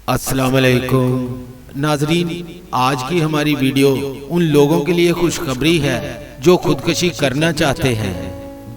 السلام علیکم ناظرین، آج کی ہماری ویڈیو ان لوگوں کے لیے خوشخبری ہے جو خودکشی کرنا چاہتے ہیں۔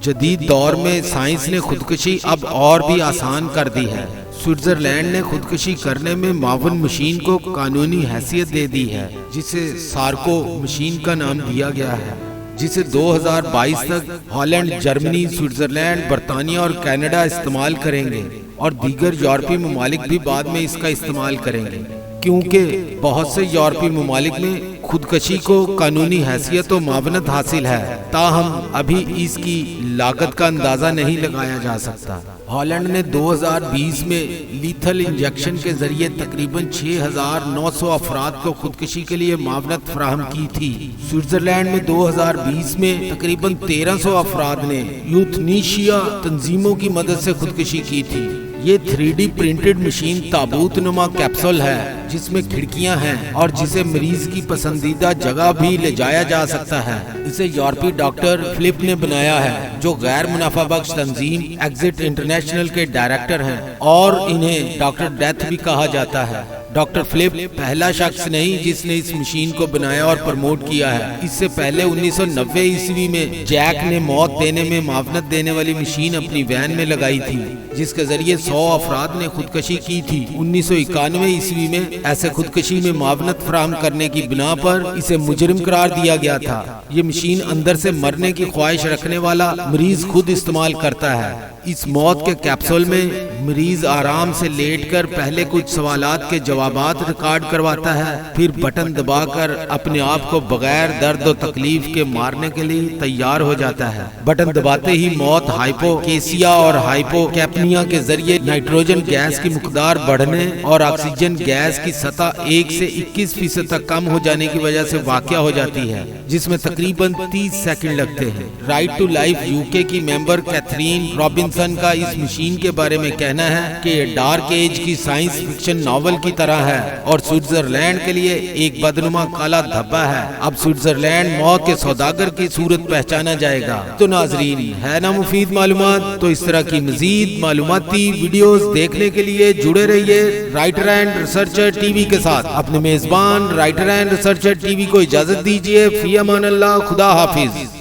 جدید دور میں سائنس نے خودکشی اب اور بھی آسان کر دی ہے۔ سوئٹزرلینڈ نے خودکشی کرنے میں معاون مشین کو قانونی حیثیت دے دی ہے، جسے سارکو مشین کا نام دیا گیا ہے، جسے 2022 تک ہالینڈ، جرمنی، سوئٹزرلینڈ، برطانیہ اور کینیڈا استعمال کریں گے، اور دیگر یورپی ممالک بھی بعد میں اس کا استعمال کریں گے، کیونکہ بہت سے یورپی ممالک میں خودکشی کو قانونی حیثیت و معاونت حاصل ہے، تاہم ابھی اس کی لاگت کا اندازہ نہیں لگایا جا سکتا۔ ہالینڈ نے 2020 میں لیتھل انجیکشن کے ذریعے تقریباً 6,900 افراد کو خودکشی کے لیے معاونت فراہم کی تھی۔ سوئٹزرلینڈ میں 2020 میں تقریباً 1,300 افراد نے یوتھنیشیا تنظیموں کی مدد سے خودکشی کی تھی۔ یہ 3D پرنٹڈ مشین تابوت نما کیپسول ہے، جس میں کھڑکیاں ہیں اور جسے مریض کی پسندیدہ جگہ بھی لے جایا جا سکتا ہے۔ اسے یورپی ڈاکٹر فلپ نے بنایا ہے، جو غیر منافع بخش تنظیم ایگزٹ انٹرنیشنل کے ڈائریکٹر ہیں، اور انہیں ڈاکٹر ڈیتھ بھی کہا جاتا ہے۔ ڈاکٹر فلپ پہلا شخص نہیں جس نے اس مشین کو بنایا اور پروموٹ کیا ہے۔ اس سے پہلے 1990 عیسوی میں جیک نے موت دینے میں معاونت دینے والی مشین اپنی وین میں لگائی تھی، جس کے ذریعے 100 افراد نے خودکشی کی تھی۔ 1991 عیسوی میں ایسے خودکشی میں معاونت فراہم کرنے کی بنا پر اسے مجرم قرار دیا گیا تھا۔ یہ مشین اندر سے مرنے کی خواہش رکھنے والا مریض خود استعمال کرتا ہے۔ اس موت کے کیپسول میں مریض آرام سے لیٹ کر پہلے کچھ سوالات کے جوابات ریکارڈ کرواتا ہے، پھر بٹن دبا کر اپنے آپ کو بغیر درد و تکلیف کے مارنے کے لیے تیار ہو جاتا ہے۔ بٹن دباتے ہی موت ہائپوکیسیا اور ہائپوکیپنیا کے ذریعے نائٹروجن گیس کی مقدار بڑھنے اور آکسیجن گیس کی سطح 1 سے 21% تک کم ہو جانے کی وجہ سے واقع ہو جاتی ہے، جس میں تقریباً 30 سیکنڈ لگتے ہیں۔ رائٹ ٹو لائف UK کی ممبر کیتھرین رابنسن کا اس مشین کے بارے میں کہنا ہے کہ یہ ڈارک ایج کی سائنس فکشن ناول کی طرح ہے اور سوئٹزرلینڈ کے لیے ایک بدنما کالا دھبا ہے۔ اب سوئٹزرلینڈ موت کے سوداگر کی صورت پہچانا جائے گا۔ تو ناظرین، ہے نا مفید معلومات؟ تو اس طرح کی مزید معلوماتی ویڈیوز دیکھنے کے لیے جڑے رہیے writer and researcher T V کے ساتھ۔ اپنے میزبان writer and researcher T V کو اجازت دیجیے۔ فی امان اللہ، خدا حافظ۔